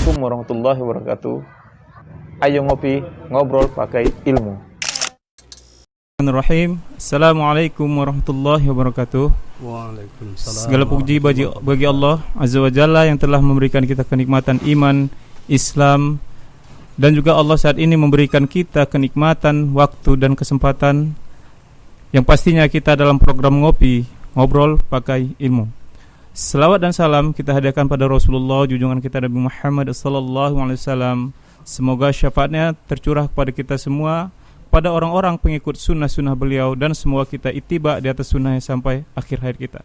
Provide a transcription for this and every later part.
Assalamualaikum warahmatullahi wabarakatuh. Ayo ngopi, ngobrol pakai ilmu. Bismillahirrahmanirrahim. Assalamualaikum warahmatullahi wabarakatuh. Waalaikumsalam. Segala puji bagi Allah Azza wa Jalla yang telah memberikan kita kenikmatan iman, Islam, dan juga Allah saat ini memberikan kita kenikmatan waktu dan kesempatan yang pastinya kita dalam program ngopi, ngobrol pakai ilmu. Selawat dan salam kita hadiahkan pada Rasulullah, junjungan kita Nabi Muhammad SAW. Semoga syafaatnya tercurah kepada kita semua, pada orang-orang pengikut sunnah-sunnah beliau, dan semua kita ittiba di atas sunnahnya sampai akhir hayat kita.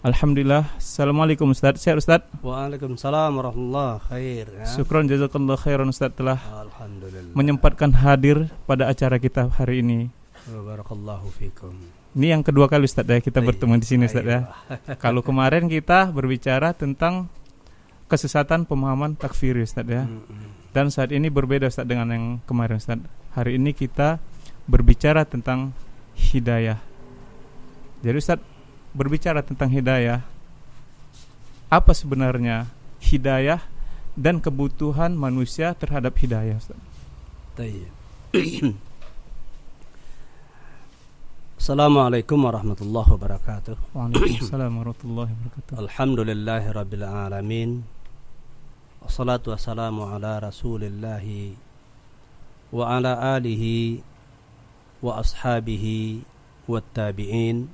Alhamdulillah. Assalamualaikum Ustaz. Sehat Ustaz? Waalaikumsalam warahmatullahi khair. Syukran jazakallah khairan Ustaz telah Alhamdulillah. menyempatkan hadir pada acara kita hari ini. Barakallahu fikum. Ini yang kedua kali Ustaz ya kita bertemu di sini Ustaz ya. Kalau kemarin kita berbicara tentang kesesatan pemahaman takfir Ustaz ya. Dan saat ini berbeda Ustaz dengan yang kemarin Ustaz. Hari ini kita berbicara tentang hidayah. Jadi Ustaz berbicara tentang hidayah. Apa sebenarnya hidayah dan kebutuhan manusia terhadap hidayah Ustaz? Baik. Assalamualaikum warahmatullahi wabarakatuh. Waalaikumsalam warahmatullahi wabarakatuh. Alhamdulillahi rabbil alamin. Wassalatu wassalamu ala rasulillahi wa ala alihi wa ashabihi wattabi'in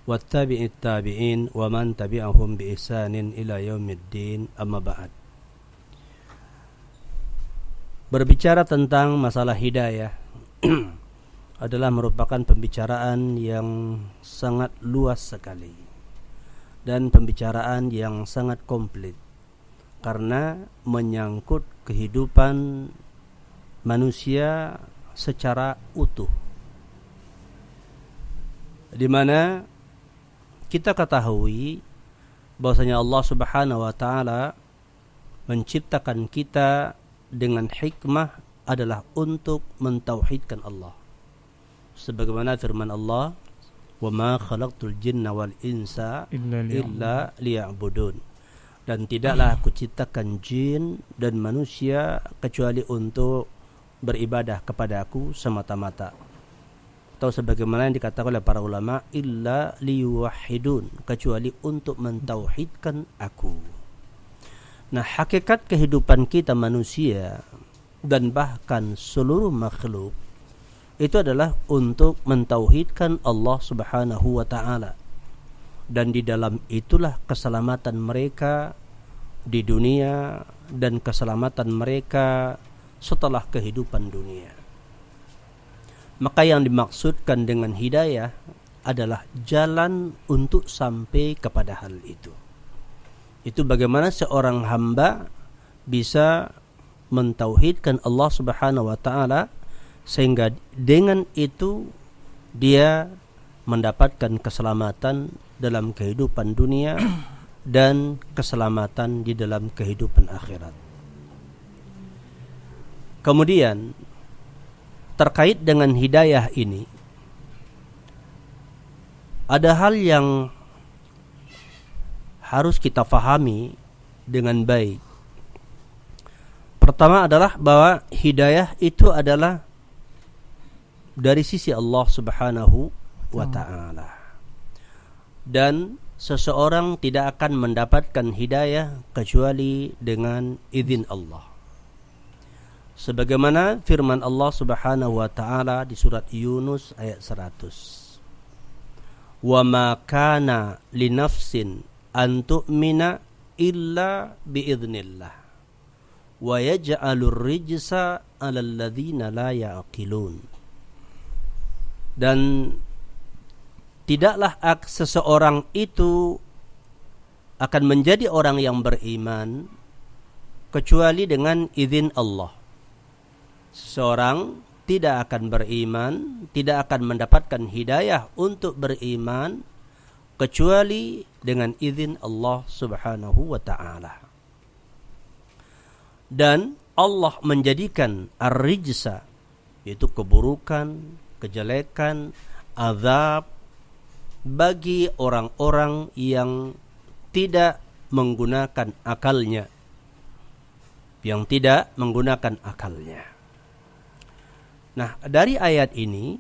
wattabi'it tabi'in wa man tabi'ahum bi ihsanin ila yaumiddin, amma ba'd. Berbicara tentang masalah hidayah adalah merupakan pembicaraan yang sangat luas sekali dan pembicaraan yang sangat komplit karena menyangkut kehidupan manusia secara utuh, di mana kita ketahui bahwasanya Allah Subhanahu wa taala menciptakan kita dengan hikmah adalah untuk mentauhidkan Allah. Sebagaimana firman Allah, "Wa ma khalaqtul jinna wal insa illa liya'budun." Dan tidaklah aku ciptakan jin dan manusia kecuali untuk beribadah kepada aku semata-mata. Atau sebagaimana yang dikatakan oleh para ulama, illa liyuwahhidun, kecuali untuk mentauhidkan aku. Nah, hakikat kehidupan kita manusia dan bahkan seluruh makhluk itu adalah untuk mentauhidkan Allah Subhanahu wa taala. Dan di dalam itulah keselamatan mereka di dunia dan keselamatan mereka setelah kehidupan dunia. Maka yang dimaksudkan dengan hidayah adalah jalan untuk sampai kepada hal itu. Itu bagaimana seorang hamba bisa mentauhidkan Allah Subhanahu wa taala, sehingga dengan itu dia mendapatkan keselamatan dalam kehidupan dunia dan keselamatan di dalam kehidupan akhirat. Kemudian terkait dengan hidayah ini, ada hal yang harus kita fahami dengan baik. Pertama adalah bahwa hidayah itu adalah dari sisi Allah Subhanahu wa ta'ala. Dan seseorang tidak akan mendapatkan hidayah kecuali dengan izin Allah. Sebagaimana firman Allah Subhanahu wa ta'ala di surat Yunus ayat 100. "Wa ma kana li nafsin an tu'mina illa biiznillah wa yaj'alur rijsa 'alal ladzina la ya'qilun." Dan tidaklah seseorang itu akan menjadi orang yang beriman kecuali dengan izin Allah. Seseorang tidak akan beriman, tidak akan mendapatkan hidayah untuk beriman kecuali dengan izin Allah Subhanahu wa ta'ala. Dan Allah menjadikan ar-rijsa, yaitu keburukan, kejelekan, azab bagi orang-orang yang tidak menggunakan akalnya. yang tidak menggunakan akalnya. Nah, dari ayat ini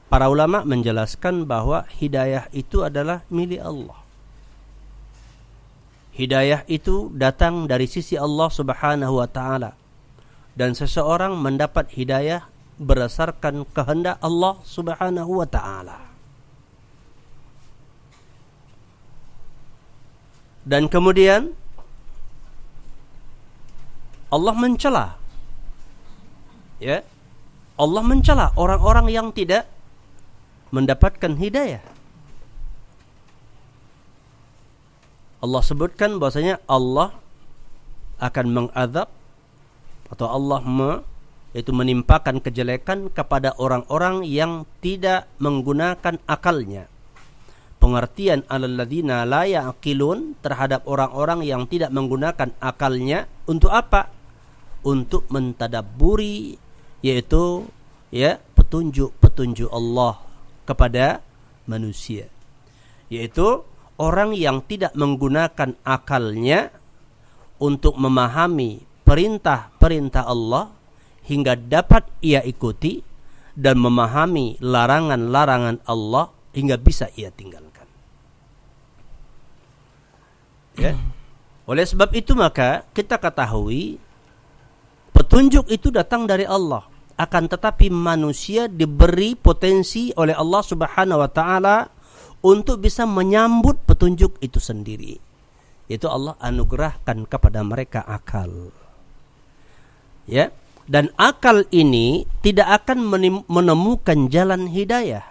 para ulama menjelaskan bahwa hidayah itu adalah milik Allah. Hidayah itu datang dari sisi Allah Subhanahu wa taala. Dan seseorang mendapat hidayah berdasarkan kehendak Allah Subhanahu wa taala. Dan kemudian Allah mencela, ya, Allah mencela orang-orang yang tidak mendapatkan hidayah. Allah sebutkan bahwasanya Allah akan mengazab atau Allah yaitu menimpakan kejelekan kepada orang-orang yang tidak menggunakan akalnya. Pengertian alladzina la ya'qilun terhadap orang-orang yang tidak menggunakan akalnya untuk apa? Untuk mentadabburi, yaitu ya petunjuk-petunjuk Allah kepada manusia. Yaitu orang yang tidak menggunakan akalnya untuk memahami perintah-perintah Allah hingga dapat ia ikuti dan memahami larangan-larangan Allah hingga bisa ia tinggalkan. Ya. Oleh sebab itu maka kita ketahui petunjuk itu datang dari Allah. Akan tetapi manusia diberi potensi oleh Allah Subhanahu wa taala untuk bisa menyambut petunjuk itu sendiri. Yaitu Allah anugerahkan kepada mereka akal. Ya, dan akal ini tidak akan menemukan jalan hidayah.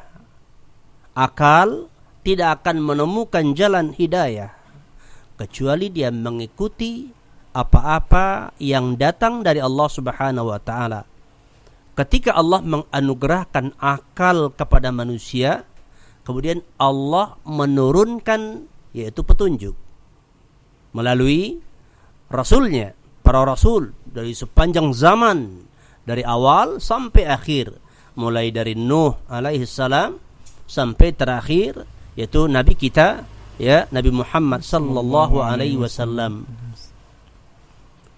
Akal tidak akan menemukan jalan hidayah kecuali dia mengikuti apa-apa yang datang dari Allah Subhanahu wa taala. Ketika Allah menganugerahkan akal kepada manusia, kemudian Allah menurunkan yaitu petunjuk melalui rasulnya, para rasul dari sepanjang zaman, dari awal sampai akhir, mulai dari Nuh alaihi salam sampai terakhir yaitu nabi kita, ya, Nabi Muhammad sallallahu alaihi wasallam.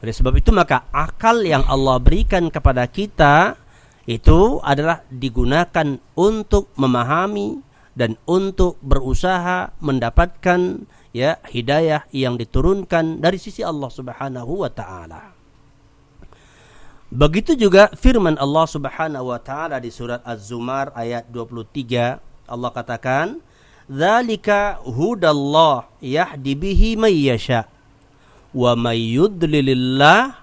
Oleh sebab itu maka akal yang Allah berikan kepada kita itu adalah digunakan untuk memahami dan untuk berusaha mendapatkan ya hidayah yang diturunkan dari sisi Allah Subhanahu wa taala. Begitu juga firman Allah Subhanahu wa taala di surat Az-Zumar ayat 23, Allah katakan, "Dzalika hudallah yahdi bihi may yasha wa may yudlilillah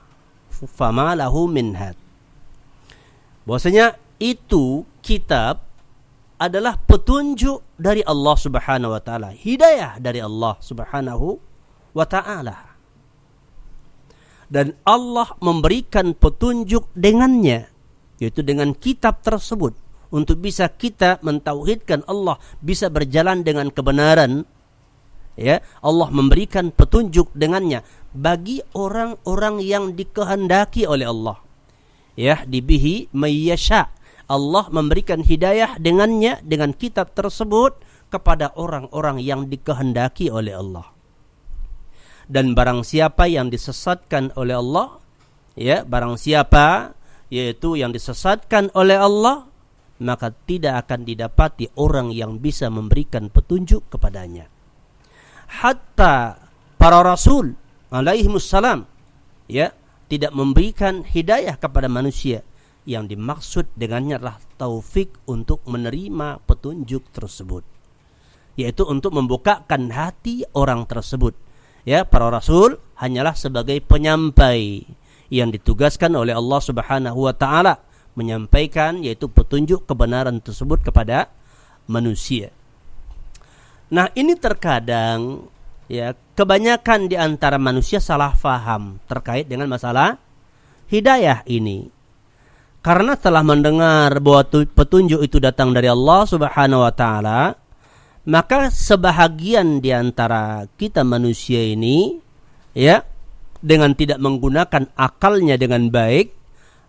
fama lahu min had." Bahwasanya itu kitab adalah petunjuk dari Allah Subhanahu wa taala, hidayah dari Allah Subhanahu wa taala. Dan Allah memberikan petunjuk dengannya, yaitu dengan kitab tersebut, untuk bisa kita mentauhidkan Allah, bisa berjalan dengan kebenaran. Ya, Allah memberikan petunjuk dengannya bagi orang-orang yang dikehendaki oleh Allah. Ya, dibihi mayyasha. Allah memberikan hidayah dengannya, dengan kitab tersebut, kepada orang-orang yang dikehendaki oleh Allah. Dan barang siapa yang disesatkan oleh Allah, ya, barang siapa yaitu yang disesatkan oleh Allah, maka tidak akan didapati orang yang bisa memberikan petunjuk kepadanya. Hatta para rasul alaihimussalam, ya, tidak memberikan hidayah kepada manusia. Yang dimaksud dengannya adalah taufik untuk menerima petunjuk tersebut, yaitu untuk membukakan hati orang tersebut. Ya, para rasul hanyalah sebagai penyampai yang ditugaskan oleh Allah Subhanahu wa taala, menyampaikan yaitu petunjuk kebenaran tersebut kepada manusia. Nah, ini terkadang ya kebanyakan di antara manusia salah faham terkait dengan masalah hidayah ini. Karena telah mendengar bahwa petunjuk itu datang dari Allah Subhanahu wa taala, maka sebahagian di antara kita manusia ini, ya, dengan tidak menggunakan akalnya dengan baik,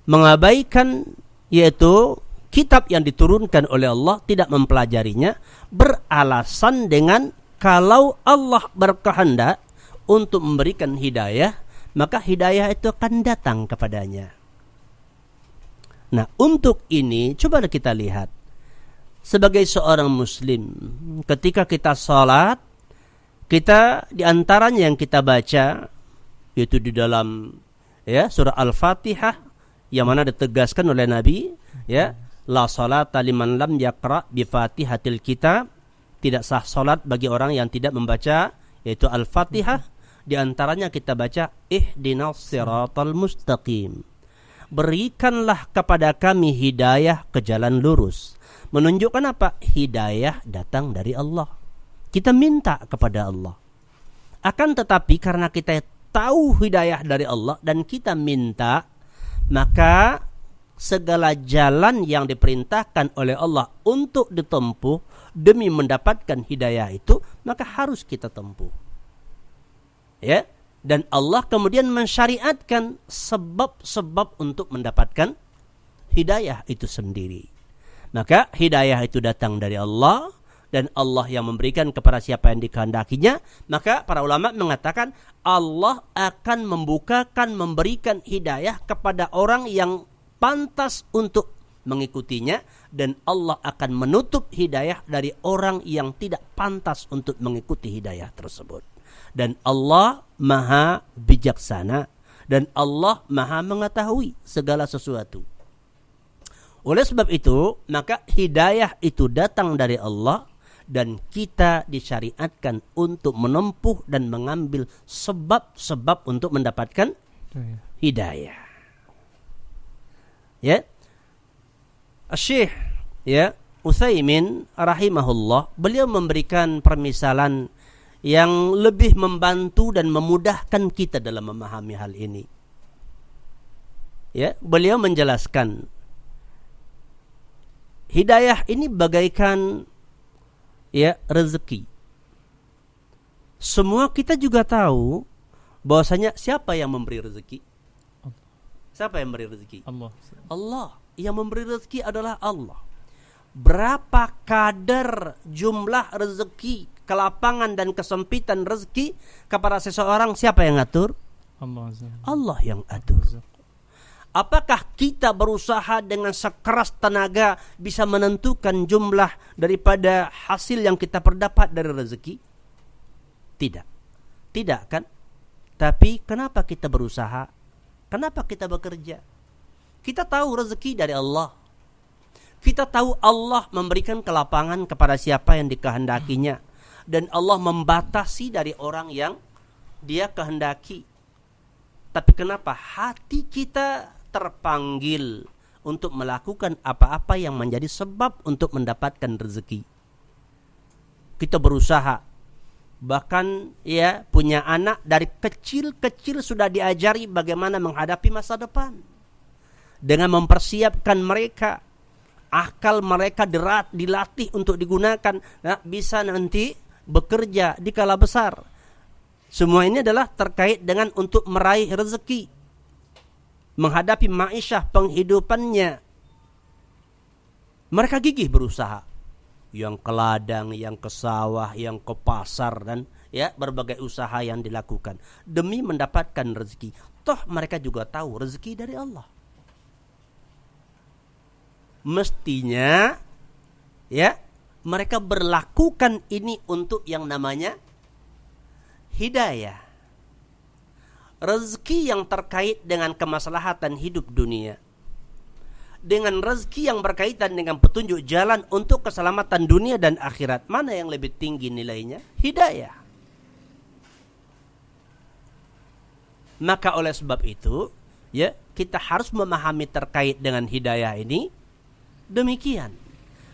mengabaikan yaitu kitab yang diturunkan oleh Allah, tidak mempelajarinya, beralasan dengan kalau Allah berkehendak untuk memberikan hidayah, maka hidayah itu akan datang kepadanya. Nah, untuk ini coba kita lihat sebagai seorang muslim, ketika kita salat, kita diantaranya yang kita baca yaitu di dalam surah Al-Fatihah yang mana ditegaskan oleh Nabi, la salata liman lam yaqra bi Fatihatil Kitab, tidak sah salat bagi orang yang tidak membaca yaitu Al-Fatihah. Di antaranya kita baca ihdinas siratal mustaqim, berikanlah kepada kami hidayah ke jalan lurus. Menunjukkan apa? Hidayah datang dari Allah. Kita minta kepada Allah. Akan tetapi karena kita tahu hidayah dari Allah dan kita minta, maka segala jalan yang diperintahkan oleh Allah untuk ditempuh demi mendapatkan hidayah itu, maka harus kita tempuh. Dan Allah kemudian mensyariatkan sebab-sebab untuk mendapatkan hidayah itu sendiri. Maka hidayah itu datang dari Allah, dan Allah yang memberikan kepada siapa yang dikehendakinya. Maka para ulama mengatakan Allah akan memberikan hidayah kepada orang yang pantas untuk mengikutinya, dan Allah akan menutup hidayah dari orang yang tidak pantas untuk mengikuti hidayah tersebut. Dan Allah maha bijaksana, dan Allah maha mengetahui segala sesuatu. Oleh sebab itu, maka hidayah itu datang dari Allah, dan kita disyariatkan untuk menempuh dan mengambil sebab-sebab untuk mendapatkan hidayah. Syekh Utsaimin rahimahullah, beliau memberikan permisalan yang lebih membantu dan memudahkan kita dalam memahami hal ini. Beliau menjelaskan hidayah ini bagaikan rezeki. Semua kita juga tahu bahwasanya siapa yang memberi rezeki? Siapa yang memberi rezeki? Allah. Yang memberi rezeki adalah Allah. Berapa kadar jumlah rezeki, kelapangan dan kesempitan rezeki kepada seseorang, siapa yang ngatur? Allah yang atur. Apakah kita berusaha dengan sekeras tenaga bisa menentukan jumlah daripada hasil yang kita perdapat dari rezeki? Tidak kan? Tapi kenapa kita berusaha? Kenapa kita bekerja? Kita tahu rezeki dari Allah. Kita tahu Allah memberikan kelapangan kepada siapa yang dikehendakinya, dan Allah membatasi dari orang yang Dia kehendaki. Tapi kenapa hati kita terpanggil untuk melakukan apa-apa yang menjadi sebab untuk mendapatkan rezeki? Kita berusaha, bahkan punya anak dari kecil-kecil sudah diajari bagaimana menghadapi masa depan, dengan mempersiapkan mereka, akal mereka dilatih untuk digunakan, bisa nanti bekerja di kala besar. Semua ini adalah terkait dengan untuk meraih rezeki, menghadapi ma'isyah penghidupannya. Mereka gigih berusaha, yang ke ladang, yang ke sawah, yang ke pasar, dan berbagai usaha yang dilakukan demi mendapatkan rezeki. Toh mereka juga tahu rezeki dari Allah. Mestinya mereka berlakukan ini untuk yang namanya hidayah. Rezeki yang terkait dengan kemaslahatan hidup dunia, dengan rezeki yang berkaitan dengan petunjuk jalan untuk keselamatan dunia dan akhirat, mana yang lebih tinggi nilainya? Hidayah. Maka oleh sebab itu, kita harus memahami terkait dengan hidayah ini demikian.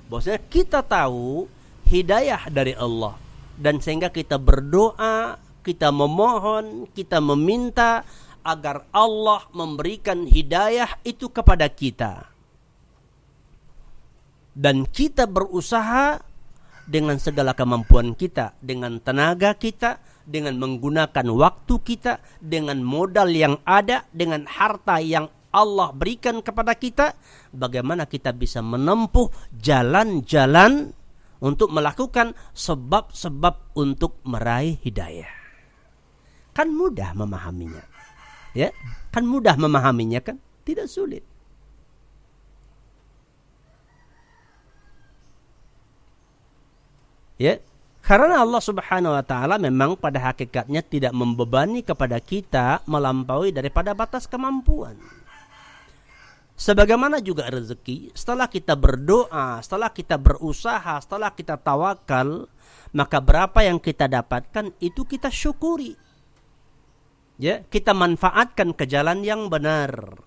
Bahwasanya kita tahu hidayah dari Allah, dan sehingga kita berdoa, kita memohon, kita meminta agar Allah memberikan hidayah itu kepada kita. Dan kita berusaha dengan segala kemampuan kita, dengan tenaga kita, dengan menggunakan waktu kita, dengan modal yang ada, dengan harta yang Allah berikan kepada kita, bagaimana kita bisa menempuh jalan-jalan untuk melakukan sebab-sebab untuk meraih hidayah. Kan mudah memahaminya. Ya, kan mudah memahaminya kan? Tidak sulit. Ya, karena Allah Subhanahu wa taala memang pada hakikatnya tidak membebani kepada kita melampaui daripada batas kemampuan. Sebagaimana juga rezeki, setelah kita berdoa, setelah kita berusaha, setelah kita tawakal, maka berapa yang kita dapatkan itu kita syukuri. Ya, kita manfaatkan ke jalan yang benar.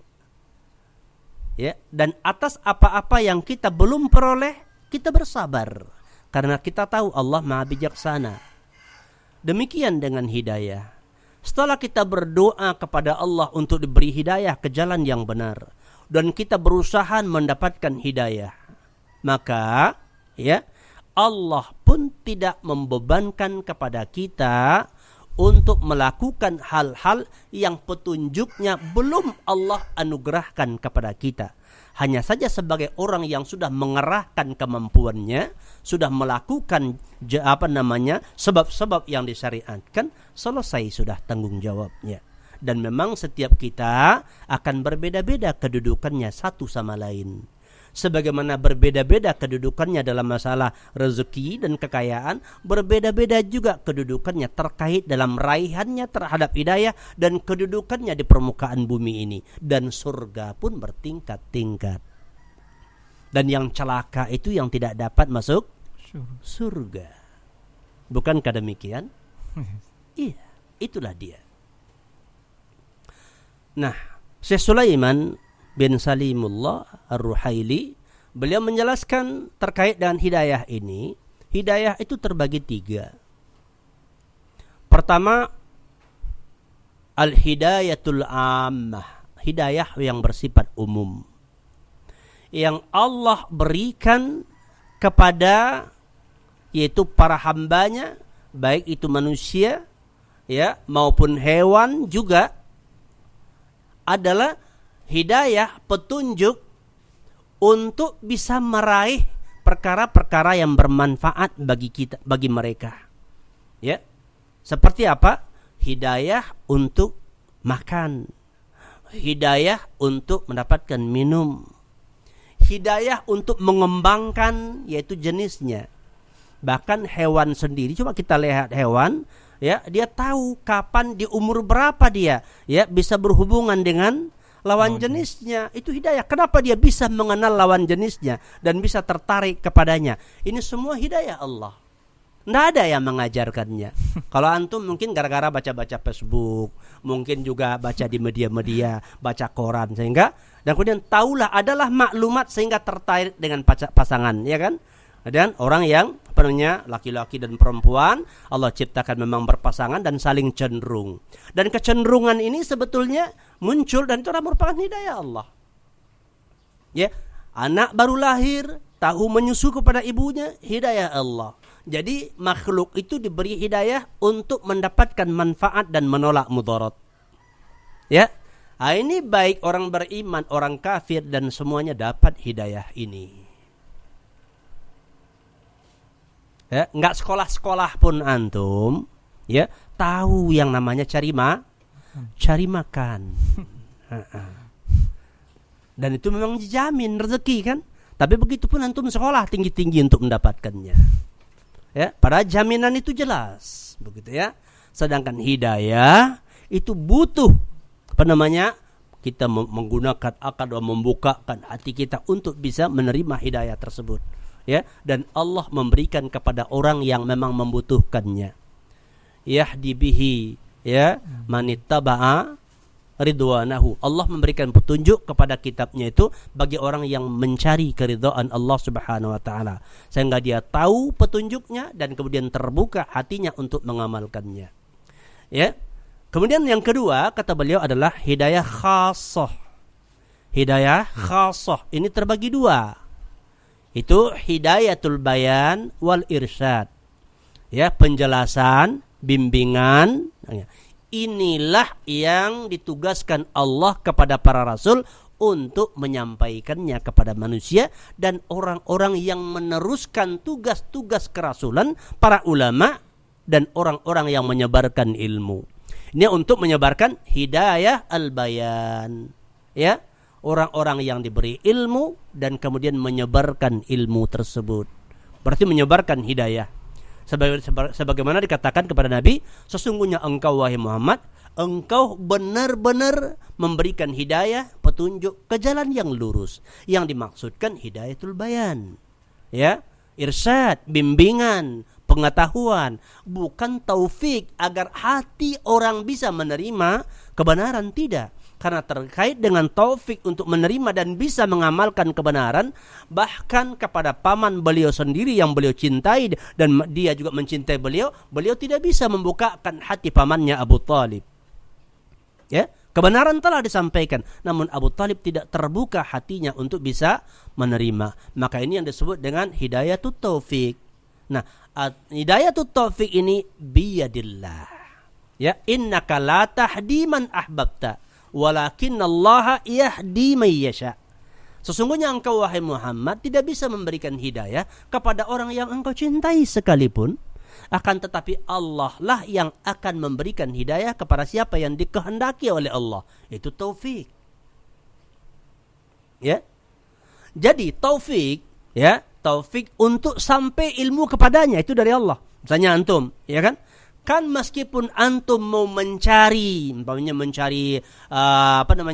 Ya, dan atas apa-apa yang kita belum peroleh, kita bersabar. Karena kita tahu Allah Maha Bijaksana. Demikian dengan hidayah. Setelah kita berdoa kepada Allah untuk diberi hidayah ke jalan yang benar, dan kita berusaha mendapatkan hidayah, maka ya Allah pun tidak membebankan kepada kita untuk melakukan hal-hal yang petunjuknya belum Allah anugerahkan kepada kita. Hanya saja sebagai orang yang sudah mengerahkan kemampuannya, sudah melakukan sebab-sebab yang disyariatkan, selesai sudah tanggung jawabnya. Dan memang setiap kita akan berbeda-beda kedudukannya satu sama lain. Sebagaimana berbeda-beda kedudukannya dalam masalah rezeki dan kekayaan, berbeda-beda juga kedudukannya terkait dalam raihannya terhadap hidayah dan kedudukannya di permukaan bumi ini. Dan surga pun bertingkat-tingkat. Dan yang celaka itu yang tidak dapat masuk surga. Bukankah demikian? Iya, itulah dia. Nah, Syekh Sulaiman bin Salimullah Ar-Ruhaili, beliau menjelaskan terkait dengan hidayah ini. Hidayah itu terbagi 3. Pertama, al-hidayatul ammah, hidayah yang bersifat umum, yang Allah berikan kepada yaitu para hambanya, baik itu manusia ya maupun hewan juga, adalah hidayah, petunjuk untuk bisa meraih perkara-perkara yang bermanfaat bagi kita, bagi mereka. Ya. Seperti apa? Hidayah untuk makan. Hidayah untuk mendapatkan minum. Hidayah untuk mengembangkan yaitu jenisnya. Bahkan hewan sendiri, coba kita lihat hewan, ya, dia tahu kapan di umur berapa dia ya bisa berhubungan dengan lawan jenisnya. Itu hidayah. Kenapa dia bisa mengenal lawan jenisnya dan bisa tertarik kepadanya? Ini semua hidayah Allah. Tidak ada yang mengajarkannya. Kalau antum mungkin gara-gara baca-baca Facebook, mungkin juga baca di media-media, baca koran, sehingga dan kemudian tahulah adalah maklumat sehingga tertarik dengan pasangan, ya kan? Dan orang yang laki-laki dan perempuan Allah ciptakan memang berpasangan dan saling cenderung. Dan kecenderungan ini sebetulnya muncul dan itu merupakan hidayah Allah. Ya, anak baru lahir tahu menyusu kepada ibunya, hidayah Allah. Jadi makhluk itu diberi hidayah untuk mendapatkan manfaat dan menolak mudarat. Ya, ini baik orang beriman, orang kafir dan semuanya dapat hidayah ini. Ya, enggak sekolah-sekolah pun antum ya tahu yang namanya cari makan. Dan itu memang dijamin rezeki kan. Tapi begitu pun antum sekolah tinggi-tinggi untuk mendapatkannya. Ya, pada jaminan itu jelas, begitu ya. Sedangkan hidayah itu butuh kita menggunakan akal dan membukakan hati kita untuk bisa menerima hidayah tersebut. Ya, dan Allah memberikan kepada orang yang memang membutuhkannya. Yahdi bihi ya manittaba'a ridwanahu. Allah memberikan petunjuk kepada kitabnya itu bagi orang yang mencari keridhaan Allah Subhanahu wa taala, sehingga dia tahu petunjuknya dan kemudian terbuka hatinya untuk mengamalkannya. Ya. Kemudian yang kedua kata beliau adalah hidayah khassah. Hidayah khassah ini terbagi 2. Itu hidayatul bayan wal irsyad. Ya, penjelasan, bimbingan. Inilah yang ditugaskan Allah kepada para rasul untuk menyampaikannya kepada manusia dan orang-orang yang meneruskan tugas-tugas kerasulan, para ulama dan orang-orang yang menyebarkan ilmu. Ini untuk menyebarkan hidayah al-bayan. Ya, orang-orang yang diberi ilmu dan kemudian menyebarkan ilmu tersebut. Berarti menyebarkan hidayah. Sebagaimana dikatakan kepada Nabi, sesungguhnya engkau wahai Muhammad, engkau benar-benar memberikan hidayah, petunjuk ke jalan yang lurus. Yang dimaksudkan hidayatul bayan. Ya, irsyad, bimbingan, pengetahuan, bukan taufik agar hati orang bisa menerima kebenaran, tidak. Karena terkait dengan taufik untuk menerima dan bisa mengamalkan kebenaran, bahkan kepada paman beliau sendiri yang beliau cintai dan dia juga mencintai beliau, beliau tidak bisa membukakan hati pamannya Abu Talib. Ya, kebenaran telah disampaikan, namun Abu Talib tidak terbuka hatinya untuk bisa menerima. Maka ini yang disebut dengan hidayatut taufik. Nah, hidayatut taufik ini biyadillah. Ya, innaka la tahdi man ahbabta, walakinnallaha yahdi man yasha. Sesungguhnya engkau wahai Muhammad tidak bisa memberikan hidayah kepada orang yang engkau cintai sekalipun, akan tetapi Allah lah yang akan memberikan hidayah kepada siapa yang dikehendaki oleh Allah. Itu taufik. Ya. Jadi taufik, ya, taufik untuk sampai ilmu kepadanya itu dari Allah. Misalnya antum, ya kan? Kan meskipun antum mau mencari, umpamanya mencari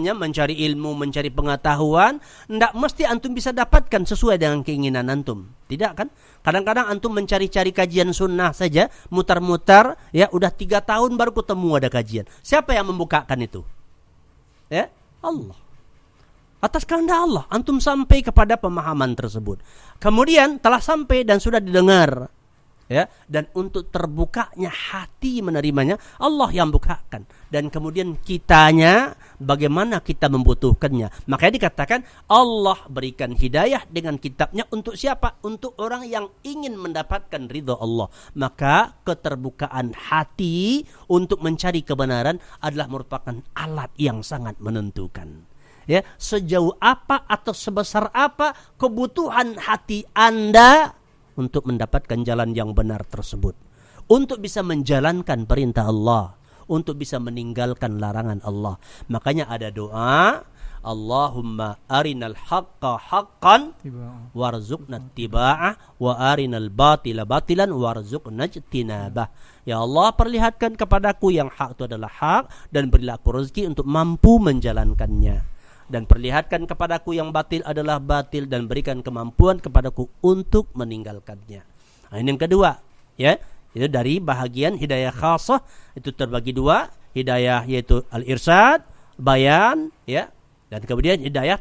mencari ilmu, mencari pengetahuan, ndak mesti antum bisa dapatkan sesuai dengan keinginan antum. Tidak kan? Kadang-kadang antum mencari-cari kajian sunnah saja, mutar-mutar, ya udah 3 tahun baru ketemu ada kajian. Siapa yang membukakan itu? Ya, Allah. Atas kehendak Allah, antum sampai kepada pemahaman tersebut. Kemudian telah sampai dan sudah didengar. Ya, dan untuk terbukanya hati menerimanya Allah yang bukakan, dan kemudian kitanya bagaimana kita membutuhkannya. Makanya dikatakan Allah berikan hidayah dengan kitabnya untuk siapa? Untuk orang yang ingin mendapatkan ridha Allah. Maka keterbukaan hati untuk mencari kebenaran adalah merupakan alat yang sangat menentukan. Ya, sejauh apa atau sebesar apa kebutuhan hati Anda untuk mendapatkan jalan yang benar tersebut, untuk bisa menjalankan perintah Allah, untuk bisa meninggalkan larangan Allah. Makanya ada doa, Allahumma arinal haqqa haqqan warzuqna ittiba'ah wa arinal batila batilan warzuqna ijtinabah. Ya Allah, perlihatkan kepadaku yang hak itu adalah hak dan berilah aku rezeki untuk mampu menjalankannya. Dan perlihatkan kepadaku yang batil adalah batil dan berikan kemampuan kepadaku untuk meninggalkannya. Nah, ini yang kedua, ya. Itu dari bahagian hidayah khasah, itu terbagi 2, hidayah yaitu al-irsyad, bayan, ya. Dan kemudian hidayah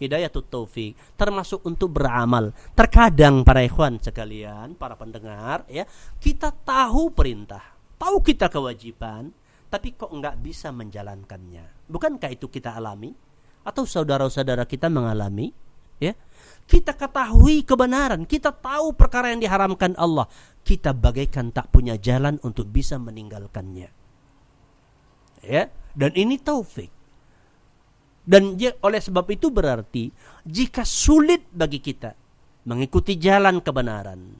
hidayatut taufik, termasuk untuk beramal. Terkadang para ikhwan sekalian, para pendengar, ya, kita tahu perintah, tahu kita kewajiban, tapi kok enggak bisa menjalankannya. Bukankah itu kita alami? Atau saudara-saudara kita mengalami, ya? Kita ketahui kebenaran, kita tahu perkara yang diharamkan Allah, kita bagaikan tak punya jalan untuk bisa meninggalkannya. Ya, dan ini taufik. Dan oleh sebab itu berarti jika sulit bagi kita mengikuti jalan kebenaran,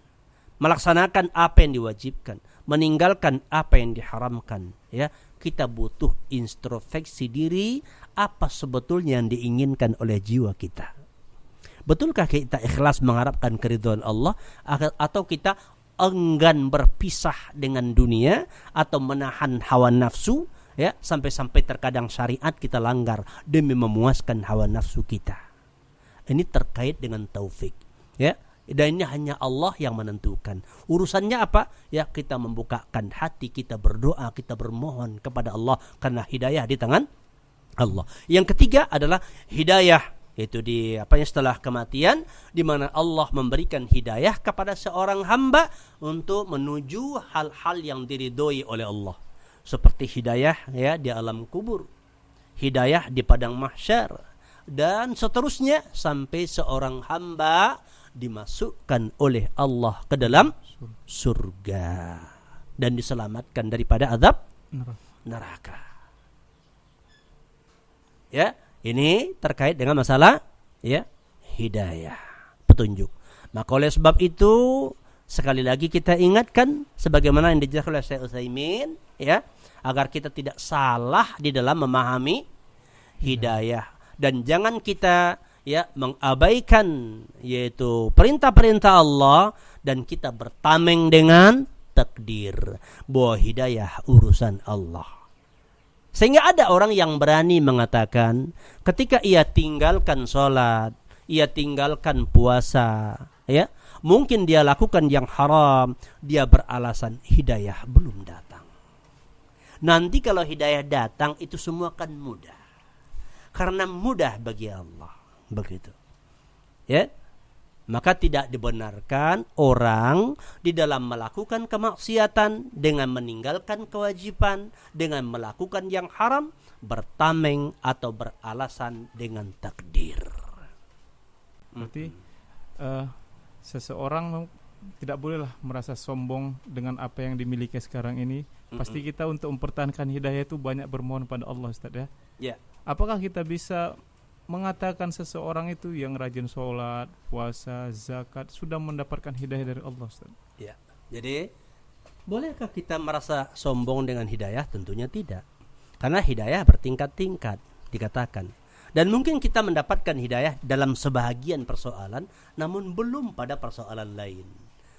melaksanakan apa yang diwajibkan, meninggalkan apa yang diharamkan, ya, kita butuh introspeksi diri, apa sebetulnya yang diinginkan oleh jiwa kita. Betulkah kita ikhlas mengharapkan keridhaan Allah, atau kita enggan berpisah dengan dunia atau menahan hawa nafsu, ya, sampai-sampai terkadang syariat kita langgar demi memuaskan hawa nafsu kita. Ini terkait dengan taufik, ya. Dan ini hanya Allah yang menentukan. Urusannya apa? Ya, kita membukakan hati, kita berdoa, kita bermohon kepada Allah, karena hidayah di tangan Allah. Yang ketiga adalah hidayah, yaitu setelah kematian, di mana Allah memberikan hidayah kepada seorang hamba untuk menuju hal-hal yang diridhoi oleh Allah. Seperti hidayah, ya, di alam kubur, hidayah di padang mahsyar, dan seterusnya sampai seorang hamba dimasukkan oleh Allah ke dalam surga dan diselamatkan daripada azab neraka. Ya, ini terkait dengan masalah, ya, hidayah, petunjuk. Maka oleh sebab itu Sekali lagi kita ingatkan sebagaimana yang dijelaskan oleh Syekh Utsaimin, ya, agar kita tidak salah di dalam memahami hidayah, dan jangan kita mengabaikan yaitu perintah-perintah Allah dan kita bertameng dengan takdir bahwa hidayah urusan Allah. Sehingga ada orang yang berani mengatakan ketika ia tinggalkan sholat, ia tinggalkan puasa, ya, mungkin dia lakukan yang haram, dia beralasan hidayah belum datang. Nanti kalau hidayah datang itu semua akan mudah. Karena mudah bagi Allah. Begitu. Ya. Maka tidak dibenarkan orang di dalam melakukan kemaksiatan dengan meninggalkan kewajiban, dengan melakukan yang haram, bertameng atau beralasan dengan takdir. Berarti seseorang tidak bolehlah merasa sombong dengan apa yang dimiliki sekarang ini. Pasti kita untuk mempertahankan hidayah itu banyak bermohon pada Allah, Ustaz, ya. Ya. Apakah kita bisa mengatakan seseorang itu yang rajin sholat, puasa, zakat sudah mendapatkan hidayah dari Allah, Ustaz? Ya. Jadi, bolehkah kita merasa sombong dengan hidayah? Tentunya tidak. Karena hidayah bertingkat-tingkat dikatakan. Dan mungkin kita mendapatkan hidayah dalam sebahagian persoalan, namun belum pada persoalan lain.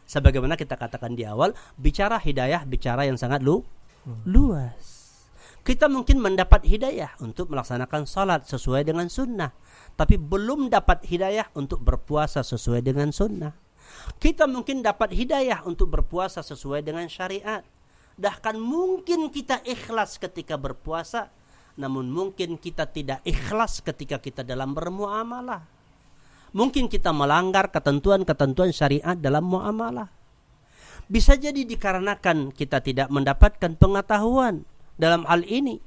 Sebagaimana kita katakan di awal, bicara hidayah bicara yang sangat luas. Kita mungkin mendapat hidayah untuk melaksanakan salat sesuai dengan sunnah, tapi belum dapat hidayah untuk berpuasa sesuai dengan sunnah. Kita mungkin dapat hidayah untuk berpuasa sesuai dengan syariat. Bahkan mungkin kita ikhlas ketika berpuasa, namun mungkin kita tidak ikhlas ketika kita dalam bermuamalah. Mungkin kita melanggar ketentuan-ketentuan syariat dalam muamalah. Bisa jadi dikarenakan kita tidak mendapatkan pengetahuan dalam hal ini.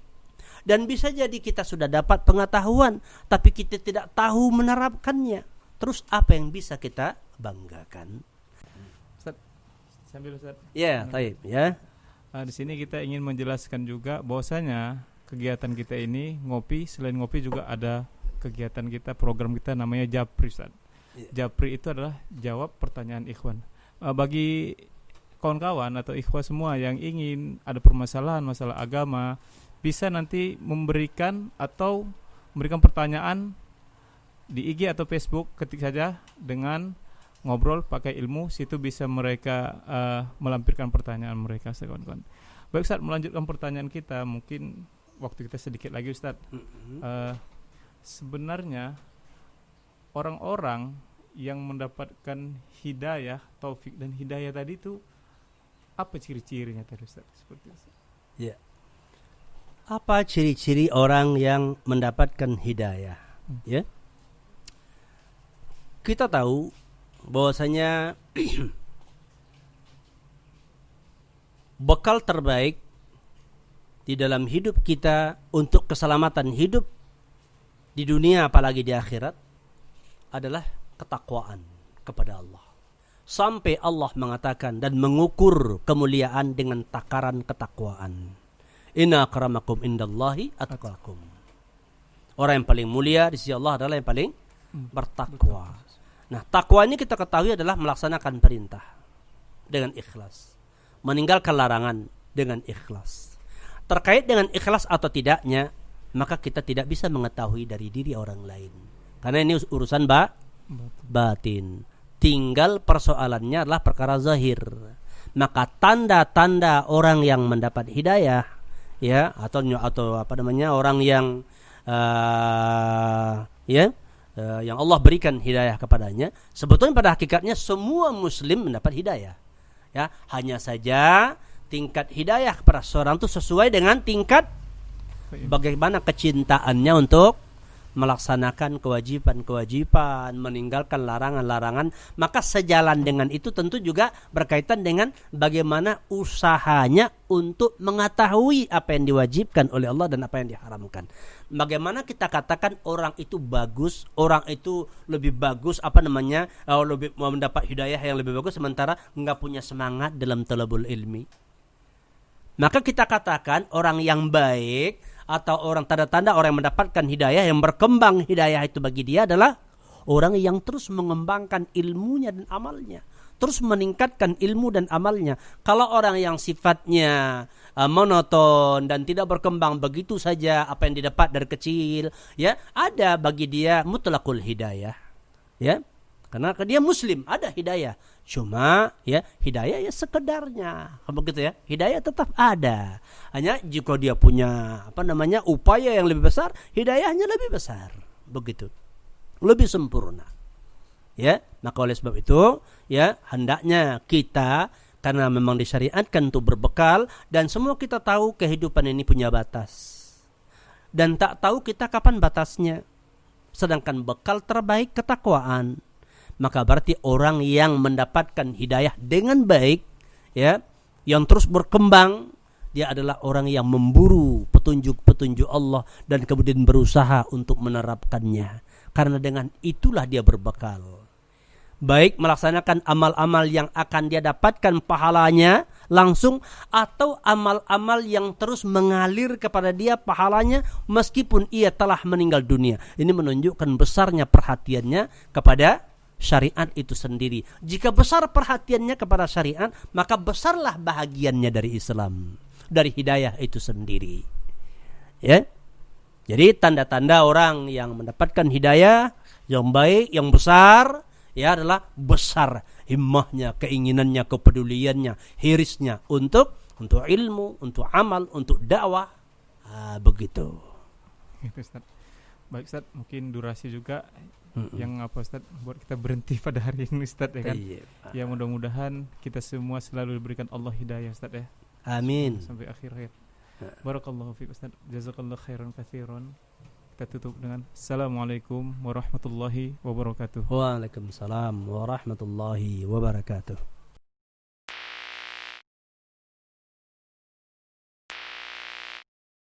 Dan bisa jadi kita sudah dapat pengetahuan, tapi kita tidak tahu menerapkannya. Terus apa yang bisa kita banggakan? Ustaz, sambil Ustaz. Ya, baik, ya. Di sini kita ingin menjelaskan juga bahwasanya kegiatan kita ini ngopi, selain ngopi juga ada kegiatan kita, program kita namanya Japri, Ustaz. Japri itu adalah jawab pertanyaan ikhwan. Bagi kawan-kawan atau ikhwah semua yang ingin ada permasalahan masalah agama, bisa nanti memberikan atau memberikan pertanyaan di IG atau Facebook, ketik saja dengan ngobrol pakai ilmu, situ bisa mereka melampirkan pertanyaan mereka, kawan-kawan. Baik Ustaz, melanjutkan pertanyaan kita, mungkin waktu kita sedikit lagi Ustaz. Sebenarnya orang-orang yang mendapatkan hidayah, taufik dan hidayah tadi itu apa ciri-cirinya tadi Ustaz? Seperti itu. Ya. Apa ciri-ciri orang yang mendapatkan hidayah? Ya. Kita tahu bahwasanya bekal terbaik di dalam hidup kita untuk keselamatan hidup di dunia apalagi di akhirat adalah ketakwaan kepada Allah. Sampai Allah mengatakan dan mengukur kemuliaan dengan takaran ketakwaan. Inna akramakum indallahi atqakum. Orang yang paling mulia di sisi Allah adalah yang paling bertakwa. Nah, takwa ini kita ketahui adalah melaksanakan perintah dengan ikhlas, meninggalkan larangan dengan ikhlas. Terkait dengan ikhlas atau tidaknya, maka kita tidak bisa mengetahui dari diri orang lain. Karena ini urusan batin. Tinggal persoalannya adalah perkara zahir. Maka tanda-tanda orang yang mendapat hidayah, ya, atau apa namanya, orang yang yang Allah berikan hidayah kepadanya, sebetulnya pada hakikatnya semua muslim mendapat hidayah. Ya, hanya saja tingkat hidayah kepada seorang itu sesuai dengan tingkat bagaimana kecintaannya untuk melaksanakan kewajiban-kewajiban, meninggalkan larangan-larangan. Maka sejalan dengan itu tentu juga berkaitan dengan bagaimana usahanya untuk mengetahui apa yang diwajibkan oleh Allah dan apa yang diharamkan. Bagaimana kita katakan orang itu bagus, orang itu lebih bagus, lebih mendapat hidayah yang lebih bagus sementara enggak punya semangat dalam talabul ilmi. Maka kita katakan orang yang baik atau orang tanda-tanda orang yang mendapatkan hidayah, yang berkembang hidayah itu bagi dia adalah orang yang terus mengembangkan ilmunya dan amalnya, terus meningkatkan ilmu dan amalnya. Kalau orang yang sifatnya monoton dan tidak berkembang begitu saja apa yang didapat dari kecil, ya, ada bagi dia mutlaqul hidayah, ya. Karena dia muslim, ada hidayah. Cuma ya hidayah ya sekedarnya. Begitu ya. Hidayah tetap ada. Hanya jika dia punya upaya yang lebih besar, hidayahnya lebih besar. Begitu. Lebih sempurna. Ya, maka oleh sebab itu ya hendaknya kita, karena memang disyariatkan untuk berbekal, dan semua kita tahu kehidupan ini punya batas. Dan tak tahu kita kapan batasnya. Sedangkan bekal terbaik ketakwaan. Maka berarti orang yang mendapatkan hidayah dengan baik, ya, yang terus berkembang, dia adalah orang yang memburu petunjuk-petunjuk Allah dan kemudian berusaha untuk menerapkannya. Karena dengan itulah dia berbekal. Baik melaksanakan amal-amal yang akan dia dapatkan pahalanya langsung, atau amal-amal yang terus mengalir kepada dia pahalanya meskipun ia telah meninggal dunia. Ini menunjukkan besarnya perhatiannya kepada syariat itu sendiri. Jika besar perhatiannya kepada syariat, maka besarlah bahagiannya dari Islam, dari hidayah itu sendiri. Ya. Jadi tanda-tanda orang yang mendapatkan hidayah yang baik, yang besar, ya adalah besar himmahnya, keinginannya, kepeduliannya, hirisnya untuk ilmu, untuk amal, untuk dakwah. Begitu. Ustaz. Baik Ustaz, mungkin durasi juga yang Ustaz buat kita berhenti pada hari ini Ustaz, ya kan. Ya mudah-mudahan kita semua selalu diberikan Allah hidayah Ustaz, ya. Amin. Sampai akhir hayat. Barakallahu fiik Ustaz. Jazakallahu khairan katsiran. Kita tutup dengan Assalamualaikum warahmatullahi wabarakatuh. Waalaikumsalam warahmatullahi wabarakatuh.